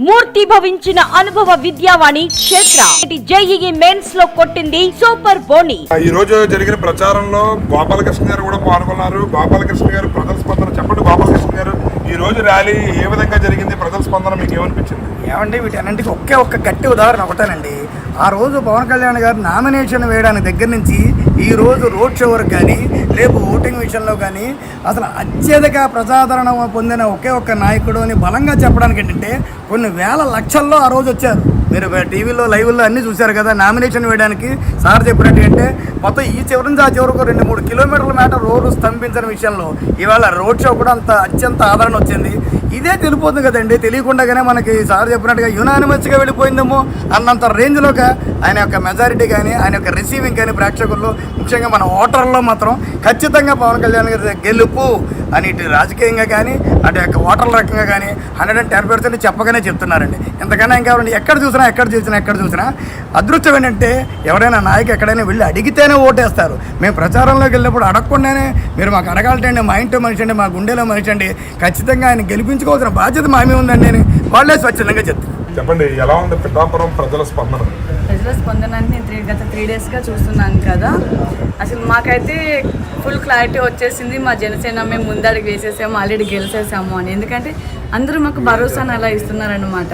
మూర్తి భవించిన అనుభవ విద్యావాణి క్షేత్ర JEE mains లో కొట్టింది సూపర్ బోని. ఈ రోజు జరిగిన ప్రచారంలో గోపాలకృష్ణ గారు కూడా పాల్గొన్నారు. గోపాలకృష్ణ గారు ప్రజల స్పందన చెప్పండి. గోపాలకృష్ణ గారు, ఈ రోజు ర్యాలీ ఏ విధంగా జరిగింది? ప్రజల స్పందన మీకు ఏమనిపించింది? ఏమండి, వీటన్నింటికి ఒక్క గట్టి ఉదాహరణ ఒకటేనండి. ఆ రోజు పవన్ కళ్యాణ్ గారు నామినేషన్ వేయడానికి దగ్గర నుంచి ఈ రోజు రోడ్ షో వరకు కానీ రేపు ఓటింగ్ విషయంలో కానీ అసలు అత్యధిక ప్రజాదరణ పొందిన ఒక్క నాయకుడు అని బలంగా చెప్పడానికి ఏంటంటే కొన్ని వేల లక్షల్లో ఆ రోజు వచ్చారు. మీరు టీవీలో లైవ్లో అన్నీ చూశారు కదా. నామినేషన్ వేయడానికి సార్ చెప్పినట్టు అంటే మొత్తం ఈ చివరి నుంచి ఆ చివరకు 2-3 కిలోమీటర్ల మేట రోడ్డు స్తంభించిన విషయంలో ఇవాళ రోడ్ షో కూడా అత్యంత ఆదరణ వచ్చింది. ఇదే తెలిపోతుంది కదండి. తెలియకుండానే మనకి సార్ చెప్పినట్టుగా యునానిమస్గా వెళ్ళిపోయిందేమో అన్నంత రేంజ్లోగా ఆయన యొక్క మెజారిటీ కానీ ఆయన యొక్క రిసీవింగ్ కానీ ప్రేక్షకుల్లో ముఖ్యంగా మన ఓటర్లో మాత్రం ఖచ్చితంగా పవన్ కళ్యాణ్ గారి గెలుపు అని ఇటు రాజకీయంగా కానీ అటు యొక్క ఓటర్ల రకంగా కానీ 110% చెప్పగానే చెప్తున్నారండి. ఇంతకన్నా ఇంకా ఎక్కడ చూసినా అదృష్టం ఏంటంటే ఎవరైనా నాయకు ఎక్కడైనా వెళ్ళి అడిగితేనే ఓటేస్తారు. మేము ప్రచారంలోకి వెళ్ళినప్పుడు అడగకుండానే మీరు మాకు అడగాలంటే మా ఇంట్లో మనిషి అండి, మా గుండెలో మనిషి అండి, ఖచ్చితంగా ఆయన గెలిపించుకోవాల్సిన బాధ్యత మా మీద ఉందండి అని వాళ్ళే స్వచ్ఛందంగా చెప్తారు. చెప్పండి, ఎలా ఉంది పిఠాపురం ప్రజల స్పందన? ప్రజల స్పందనని నేను గత 3 డేస్గా చూస్తున్నాను కదా. అసలు మాకైతే ఫుల్ క్లారిటీ వచ్చేసింది. మా జనసేన మేము ముందడుగు వేసేసాము, ఆల్రెడీ గెలిచేసాము అని. ఎందుకంటే అందరూ మాకు భరోసాను అలా ఇస్తున్నారనమాట.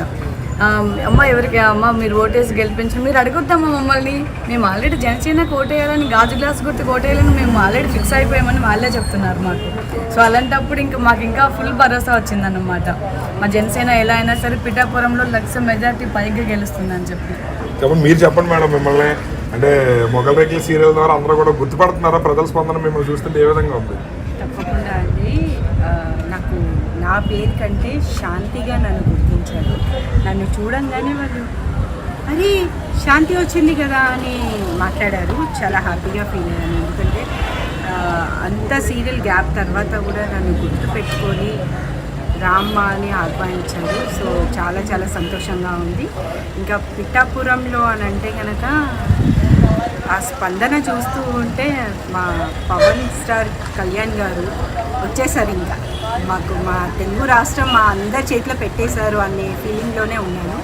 అమ్మ ఎవరికి అమ్మ మీరు ఓటేసి గెలిపించండి, మీరు అడుగుద్దామా మమ్మల్ని, మేము ఆల్రెడీ జనసేనకు ఓటేయాలని గాజు గ్లాస్ గుర్తుకు ఓటేయాలని మేము ఆల్రెడీ ఫిక్స్ అయిపోయామని వాళ్ళే చెప్తున్నారు మాకు. సో అలాంటప్పుడు మాకు ఇంకా ఫుల్ భరోసా వచ్చిందన్నమాట. మా జనసేన ఎలా అయినా సరే పిఠాపురంలో 1,00,000 మెజార్టీ పైగా గెలుస్తుందని చెప్పి. మీరు చెప్పండి మేడం, మిమ్మల్ని అంటే మొగల్ రేకుల సీరియల్ ద్వారా అందరూ కూడా గుర్తుపడుతున్నారా? ప్రజల స్పందన మిమ్మల్ని చూస్తుంటే ఏ విధంగా ఉంది? తప్పకుండా అండి. నాకు నా పేరు కంటే శాంతిగా నన్ను గుర్తించారు. నన్ను చూడంగానే వాళ్ళు అరే శాంతి వచ్చింది కదా అని మాట్లాడారు. చాలా హ్యాపీగా ఫీల్ అయ్యాను. ఎందుకంటే అంత సీరియల్ గ్యాప్ తర్వాత కూడా నన్ను గుర్తుపెట్టుకొని రామ్మ అని ఆహ్వానించారు. సో చాలా చాలా సంతోషంగా ఉంది. ఇంకా పిఠాపురంలో అని అంటే కనుక ఆ స్పందన చూస్తూ ఉంటే మా పవన్ స్టార్ కళ్యాణ్ గారు వచ్చేసారు. ఇంకా మాకు మా తెలుగు రాష్ట్రం మా అందరి చేతిలో పెట్టేశారు అనే ఫీలింగ్లోనే ఉన్నాను.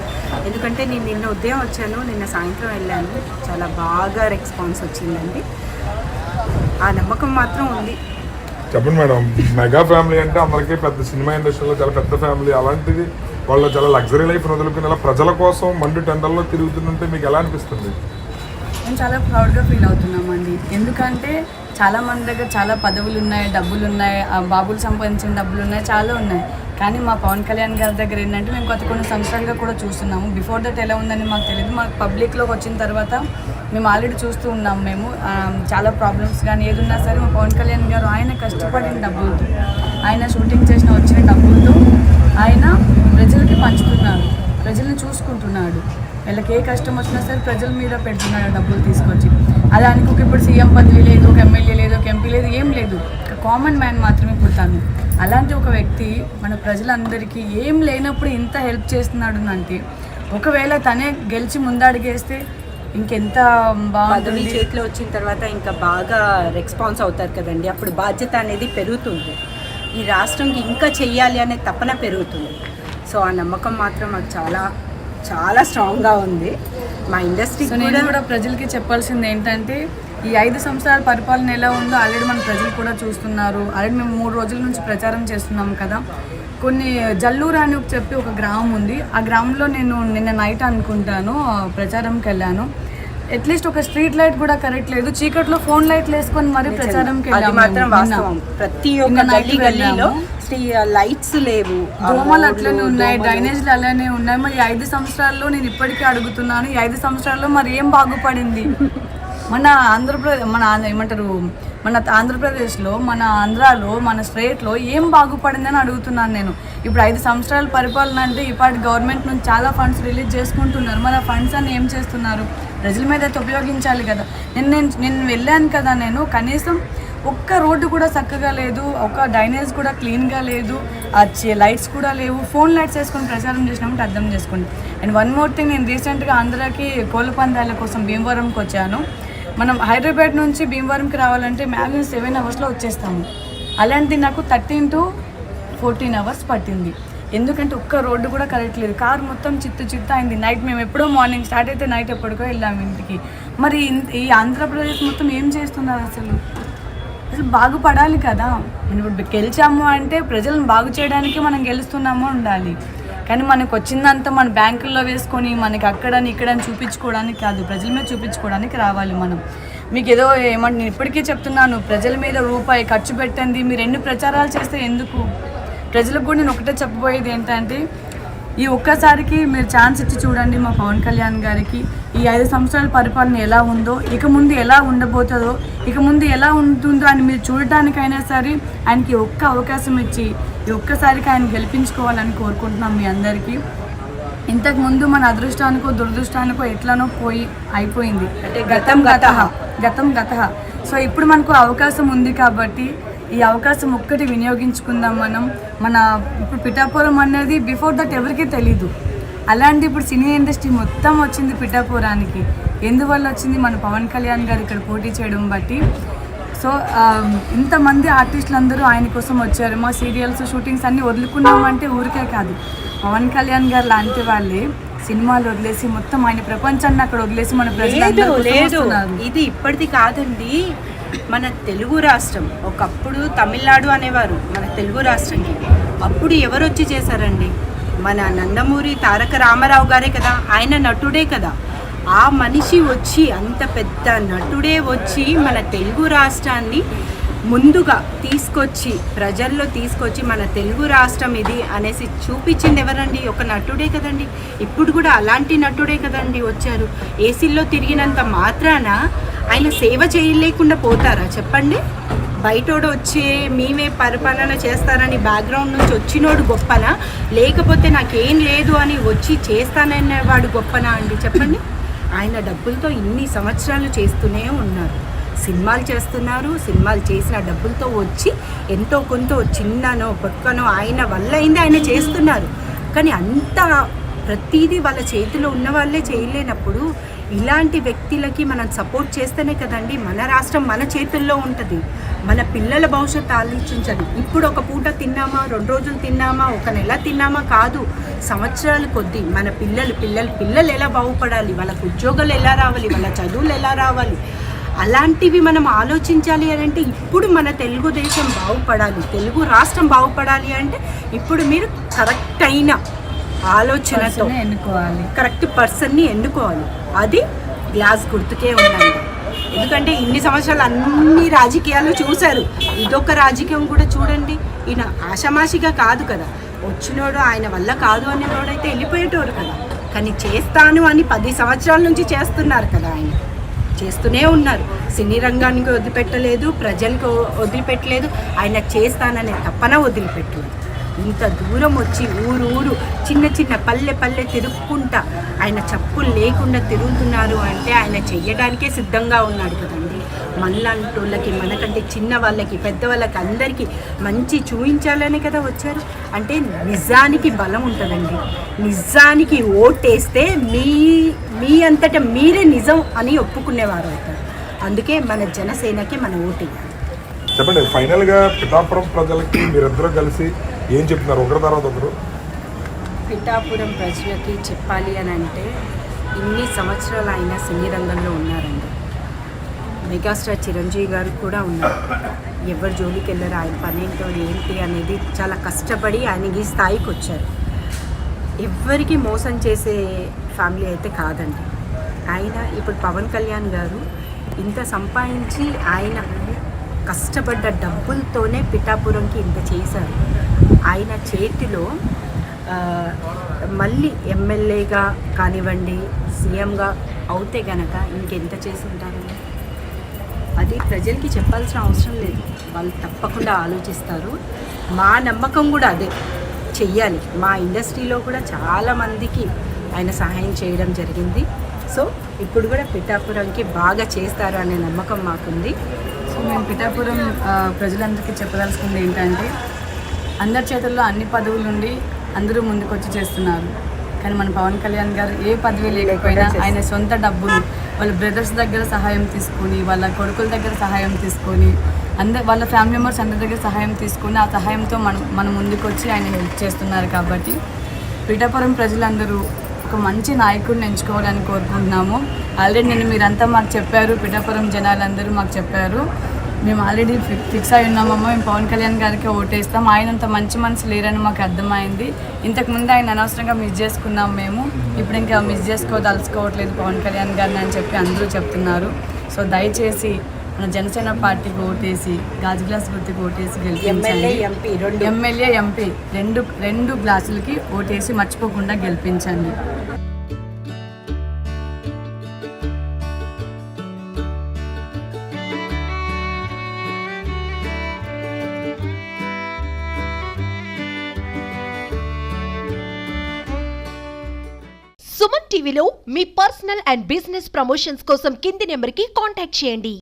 ఎందుకంటే నేను నిన్న ఉదయం వచ్చాను, నిన్న సాయంత్రం వెళ్ళాను. చాలా బాగా రెస్పాన్స్ వచ్చిందండి. ఆ నమ్మకం మాత్రం ఉంది. చెప్పండి మేడం, మెగా ఫ్యామిలీ అంటే అందరికీ పెద్ద సినిమా ఇండస్ట్రీలో చాలా పెద్ద ఫ్యామిలీ. అలాంటిది వాళ్ళు చాలా లగ్జరీ లైఫ్ వదులుకుని ఇలా ప్రజల కోసం మండు టెండర్లో తిరుగుతుంటే మీకు ఎలా అనిపిస్తుంది? మేము చాలా ప్రౌడ్గా ఫీల్ అవుతున్నామండి. ఎందుకంటే చాలామంది దగ్గర చాలా పదవులు ఉన్నాయి, డబ్బులు ఉన్నాయి, బాబులు సంపాదించిన డబ్బులు ఉన్నాయి, చాలా ఉన్నాయి. కానీ మా పవన్ కళ్యాణ్ గారి దగ్గర ఏంటంటే మేము కొన్ని సంవత్సరాలుగా కూడా చూస్తున్నాము. బిఫోర్ దట్ ఎలా ఉందని మాకు తెలియదు. మాకు పబ్లిక్లోకి వచ్చిన తర్వాత మేము ఆల్రెడీ చూస్తూ ఉన్నాము. మేము చాలా ప్రాబ్లమ్స్ కానీ ఏది ఉన్నా సరే మా పవన్ కళ్యాణ్ గారు ఆయన కష్టపడిన డబ్బులతో, ఆయన షూటింగ్ చేసిన వచ్చిన డబ్బులతో ఆయన ప్రజలకి పంచుతున్నాడు, ప్రజల్ని చూసుకుంటున్నాడు. వీళ్ళకి ఏ కష్టం వచ్చినా సరే ప్రజల మీద పెడుతున్నాడు డబ్బులు తీసుకొచ్చి. అలా అనుకోక ఇప్పుడు సీఎం పదవి లేదు, ఒక ఎమ్మెల్యే లేదు, ఒక ఎంపీ లేదు, ఏం లేదు, ఒక కామన్ మ్యాన్ మాత్రమే పుడతాను. అలాంటి ఒక వ్యక్తి మన ప్రజలందరికీ ఏం లేనప్పుడు ఇంత హెల్ప్ చేస్తున్నాడు అంటే ఒకవేళ తనే గెలిచి ముందడిగేస్తే ఇంకెంత పదవి చేతిలో వచ్చిన తర్వాత ఇంకా బాగా రెస్పాన్స్ అవుతారు కదండి. అప్పుడు బాధ్యత అనేది పెరుగుతుంది. ఈ రాష్ట్రంకి ఇంకా చెయ్యాలి అనే తపన పెరుగుతుంది. సో ఆ నమ్మకం మాత్రం నాకు చాలా చాలా స్ట్రాంగ్గా ఉంది. మా ఇండస్ట్రీ కూడా ప్రజలకి చెప్పాల్సింది ఏంటంటే ఈ 5 సంవత్సరాల పరిపాలన ఎలా ఉందో ఆల్రెడీ మన ప్రజలు కూడా చూస్తున్నారు. ఆల్రెడీ మేము 3 రోజుల నుంచి ప్రచారం చేస్తున్నాము కదా. కొన్ని జల్లూరు అని చెప్పి ఒక గ్రామం ఉంది. ఆ గ్రామంలో నేను నిన్న నైట్ అనుకుంటాను ప్రచారంకి వెళ్ళాను. అట్లీస్ట్ ఒక స్ట్రీట్ లైట్ కూడా కరెక్ట్ లేదు. చీకట్లో ఫోన్ లైట్లు వేసుకొని మరీ ప్రచారంకి వెళ్ళాము. ప్రతి ఒక్క గల్లీలో లైట్స్ లేవు, దోమలు అట్లనే ఉన్నాయి, డ్రైనేజ్లు అలానే ఉన్నాయి. మరి 5 సంవత్సరాల్లో నేను ఇప్పటికీ అడుగుతున్నాను, ఈ 5 సంవత్సరాల్లో మరి ఏం బాగుపడింది? మన ఆంధ్రప్రదేశ్లో, మన ఆంధ్రాలో, మన స్టేట్లో ఏం బాగుపడిందని అడుగుతున్నాను నేను. ఇప్పుడు 5 సంవత్సరాల పరిపాలన అంటే ఇప్పటి గవర్నమెంట్ నుంచి చాలా ఫండ్స్ రిలీజ్ చేసుకుంటున్నారు. మరి ఆ ఫండ్స్ అన్ని ఏం చేస్తున్నారు? ప్రజల మీద అయితే ఉపయోగించాలి కదా. నేను వెళ్ళాను కదా, నేను కనీసం ఒక్క రోడ్డు కూడా చక్కగా లేదు, ఒక డ్రైనేజ్ కూడా క్లీన్గా లేదు, లైట్స్ కూడా లేవు. ఫోన్ లైట్స్ వేసుకొని ప్రచారం చేసినామంటే అర్థం చేసుకోండి. అండ్ వన్ మోర్ థింగ్, నేను రీసెంట్గా ఆంధ్రాకి కోళ్ళ పందాల కోసం భీమవరంకి వచ్చాను. మనం హైదరాబాద్ నుంచి భీమవరంకి రావాలంటే మ్యాక్సిమం 7 అవర్స్లో వచ్చేస్తాము. అలాంటిది నాకు 13 to 14 అవర్స్ పట్టింది. ఎందుకంటే ఒక్క రోడ్డు కూడా కరెక్ట్ లేదు, కారు మొత్తం చిత్తు అయింది. నైట్ మేము ఎప్పుడో మార్నింగ్ స్టార్ట్ అయితే నైట్ ఎప్పటికో వెళ్ళాము ఇంటికి. మరి ఈ ఆంధ్రప్రదేశ్ మొత్తం ఏం చేస్తున్నారు అసలు బాగుపడాలి కదా. మనం ఇప్పుడు గెలిచాము అంటే ప్రజలను బాగు చేయడానికి మనం గెలుస్తున్నాము ఉండాలి, కానీ మనకు వచ్చిందంతా మన బ్యాంకుల్లో వేసుకొని మనకి అక్కడని ఇక్కడని చూపించుకోవడానికి కాదు, ప్రజల మీద చూపించుకోవడానికి రావాలి మనం. మీకు ఏదో ఏమంటే నేను ఇప్పటికీ చెప్తున్నాను, ప్రజల మీద రూపాయి ఖర్చు పెట్టండి మీరు ఎన్ని ప్రచారాలు చేస్తే ఎందుకు. ప్రజలకు కూడా నేను ఒకటే చెప్పబోయేది ఏంటంటే, ఈ ఒక్కసారికి మీరు ఛాన్స్ ఇచ్చి చూడండి మా పవన్ కళ్యాణ్ గారికి. ఈ 5 సంవత్సరాల పరిపాలన ఎలా ఉందో, ఇక ముందు ఎలా ఉండబోతుందో, ఇక ముందు ఎలా ఉంటుందో అని మీరు చూడటానికైనా సరే ఆయనకి ఒక్క అవకాశం ఇచ్చి ఈ ఒక్కసారికి ఆయన గెలిపించుకోవాలని కోరుకుంటున్నాం మీ అందరికీ. ఇంతకుముందు మన అదృష్టానికో దురదృష్టానికో ఎట్లనో అయిపోయింది, అంటే గతం గత. సో ఇప్పుడు మనకు అవకాశం ఉంది కాబట్టి ఈ అవకాశం ఒక్కటి వినియోగించుకుందాం మనం. ఇప్పుడు పిఠాపురం అనేది బిఫోర్ దట్ ఎవరికీ తెలీదు, అలాంటి ఇప్పుడు సినీ ఇండస్ట్రీ మొత్తం వచ్చింది పిఠాపురానికి. ఎందువల్ల వచ్చింది? మన పవన్ కళ్యాణ్ గారు ఇక్కడ పోటీ చేయడం బట్టి. సో ఇంతమంది ఆర్టిస్టులు అందరూ ఆయన కోసం వచ్చారు. మా సీరియల్స్ షూటింగ్స్ అన్నీ వదులుకున్నామంటే ఊరికే కాదు, పవన్ కళ్యాణ్ గారు లాంటి వాళ్ళే సినిమాలు వదిలేసి మొత్తం ఆయన ప్రపంచాన్ని అక్కడ వదిలేసి మన ప్రజలు లేదు. ఇది ఇప్పటిది కాదండి, మన తెలుగు రాష్ట్రం. ఒకప్పుడు తమిళనాడు అనేవారు మన తెలుగు రాష్ట్రంకి. అప్పుడు ఎవరు వచ్చి చేశారండి? మన నందమూరి తారక రామారావు గారే కదా, ఆయన నటుడే కదా. ఆ మనిషి వచ్చి, అంత పెద్ద నటుడే వచ్చి మన తెలుగు రాష్ట్రాన్ని ముందుగా తీసుకొచ్చి ప్రజల్లో తీసుకొచ్చి మన తెలుగు రాష్ట్రం ఇది అనేసి చూపించింది ఎవరండి? ఒక నటుడే కదండి. ఇప్పుడు కూడా అలాంటి నటుడే కదండి వచ్చారు. ఏసీల్లో తిరిగినంత మాత్రాన ఆయన సేవ చేయలేకుండా పోతారా చెప్పండి? బయటోడు వచ్చి మేమే పరిపాలన చేస్తారని బ్యాక్గ్రౌండ్ నుంచి వచ్చినోడు గొప్పనా, లేకపోతే నాకేం లేదు అని వచ్చి చేస్తాననేవాడు గొప్పనా అండి చెప్పండి? ఆయన డబ్బులతో ఇన్ని సంవత్సరాలు చేస్తూనే ఉన్నారు, సినిమాలు చేస్తున్నారు. సినిమాలు చేసిన డబ్బులతో వచ్చి ఎంతో కొంత చిన్ననో పక్కనో ఆయన వల్ల అయింది, ఆయన చేస్తున్నారు. కానీ అంత ప్రతిదీ వాళ్ళ చేతిలో ఉన్న వాళ్ళే చేయలేనప్పుడు ఇలాంటి వ్యక్తులకి మనం సపోర్ట్ చేస్తేనే కదండి మన రాష్ట్రం మన చేతుల్లో ఉంటుంది. మన పిల్లల భవిష్యత్తు ఆలోచించండి. ఇప్పుడు ఒక పూట తిన్నామా, 2 రోజులు తిన్నామా, ఒక నెల తిన్నామా కాదు, సంవత్సరాల కొద్దీ మన పిల్లలు ఎలా బాగుపడాలి, వాళ్ళకు ఉద్యోగాలు ఎలా రావాలి, వాళ్ళ చదువులు ఎలా రావాలి, అలాంటివి మనం ఆలోచించాలి అని అంటే ఇప్పుడు మన తెలుగుదేశం బాగుపడాలి, తెలుగు రాష్ట్రం బాగుపడాలి అంటే ఇప్పుడు మీరు కరెక్ట్ అయిన ఆలోచనతో ఎన్నుకోవాలి, కరెక్ట్ పర్సన్ని ఎన్నుకోవాలి. అది గ్లాస్ గుర్తుకే ఉందండి. ఎందుకంటే ఇన్ని సంవత్సరాలు అన్ని రాజకీయాలు చూశారు, ఇదొక రాజకీయం కూడా చూడండి. ఈయన ఆషామాషిగా కాదు కదా వచ్చినోడు, ఆయన వల్ల కాదు అనేవాడైతే వెళ్ళిపోయేటోడు కదా. కానీ చేస్తాను అని 10 సంవత్సరాల నుంచి చేస్తున్నారు కదా, ఆయన చేస్తూనే ఉన్నారు. సినీ రంగానికి వదిలిపెట్టలేదు, ప్రజలకు వదిలిపెట్టలేదు, ఆయన చేస్తాననే తప్పన వదిలిపెట్టలేదు. ఇంత దూరం వచ్చి ఊరు చిన్న పల్లె తిరుగుకుంటా ఆయన చెప్పులు లేకుండా తిరుగుతున్నారు అంటే ఆయన చెయ్యడానికే సిద్ధంగా ఉన్నాడు కదండి. మనలాంటోళ్ళకి, మనకంటే చిన్న వాళ్ళకి, పెద్దవాళ్ళకి అందరికీ మంచి చూపించాలనే కదా వచ్చారు. అంటే నిజానికి బలం ఉంటుందండి. నిజానికి ఓటేస్తే మీ అంతటా మీరే నిజం అని ఒప్పుకునేవారు అవుతారు. అందుకే మన జనసేనకి మన ఓటేయాలి. చెప్పండి, ఫైనల్గా పిఠాపురం ప్రజలకి మీరిద్దరూ కలిసి ఏం చెప్తున్నారు ఒకరి తర్వాత ఒకరు? పిఠాపురం ప్రజలకి చెప్పాలి అని అంటే, ఇన్ని సంవత్సరాలు ఆయన సినీ రంగంలో ఉన్నారండి. మెగాస్టార్ చిరంజీవి గారు కూడా ఉన్నారు. ఎవరి జోలికి వెళ్ళారు, ఆయన పనేంటో ఏంటి అనేది చాలా కష్టపడి ఆయన ఈ స్థాయికి వచ్చారు. ఎవ్వరికి మోసం చేసే ఫ్యామిలీ అయితే కాదండి ఆయన. ఇప్పుడు పవన్ కళ్యాణ్ గారు ఇంత సంపాదించి ఆయన కష్టపడ్డ డబ్బులతోనే పిఠాపురంకి ఇంత చేశారు. ఆయన చేతిలో మళ్ళీ ఎమ్మెల్యేగా కానివ్వండి, సీఎంగా అవుతే గనక ఇంకెంత చేసి ఉంటారు. అది ప్రజలకి చెప్పాల్సిన అవసరం లేదు, వాళ్ళు తప్పకుండా ఆలోచిస్తారు. మా నమ్మకం కూడా అదే, చెయ్యాలి. మా ఇండస్ట్రీలో కూడా చాలామందికి ఆయన సహాయం చేయడం జరిగింది. సో ఇప్పుడు కూడా పిఠాపురంకి బాగా చేస్తారు అనే నమ్మకం మాకుంది. సో మేము పిఠాపురం ప్రజలందరికీ చెప్పదలుచుకుంది ఏంటంటే, అందరి చేతుల్లో అన్ని పదవులు ఉండి అందరూ ముందుకొచ్చి చేస్తున్నారు. కానీ మన పవన్ కళ్యాణ్ గారు ఏ పదవి లేకపోయినా ఆయన సొంత డబ్బులు వాళ్ళ బ్రదర్స్ దగ్గర సహాయం తీసుకొని, వాళ్ళ కొడుకుల దగ్గర సహాయం తీసుకొని వాళ్ళ ఫ్యామిలీ మెంబర్స్ అందరి దగ్గర సహాయం తీసుకుని ఆ సహాయంతో మనం ముందుకు వచ్చి ఆయన హెల్ప్ చేస్తున్నారు. కాబట్టి పిఠాపురం ప్రజలందరూ ఒక మంచి నాయకుడిని ఎంచుకోవాలని కోరుకుంటున్నాము. ఆల్రెడీ మీరంతా మాకు చెప్పారు, పిఠాపురం జనాలందరూ మాకు చెప్పారు. మేము ఆల్రెడీ ఫిక్స్ అయి ఉన్నామమ్మా, మేము పవన్ కళ్యాణ్ గారికి ఓటేస్తాం. ఆయనంత మంచి మనసు లేరని మాకు అర్థమైంది. ఇంతకుముందు ఆయన అనవసరంగా మిస్ చేసుకున్నాం మేము, ఇప్పుడు ఇంకా మిస్ చేసుకోదలుచుకోవట్లేదు పవన్ కళ్యాణ్ గారిని అని చెప్పి అందరూ చెప్తున్నారు. సో దయచేసి మన జనసేన పార్టీకి ఓటేసి గాజు గ్లాస్ గుర్తుకు ఓటేసి గెలిపించండి. ఎమ్మెల్యే ఎంపీ రెండు గ్లాసులకి ఓటేసి మర్చిపోకుండా గెలిపించండి. సుమన్ టీవీలో మీ పర్సనల్ అండ్ బిజినెస్ ప్రమోషన్స్ కోసం కింది నెంబర్కి కాంటాక్ట్ చేయండి.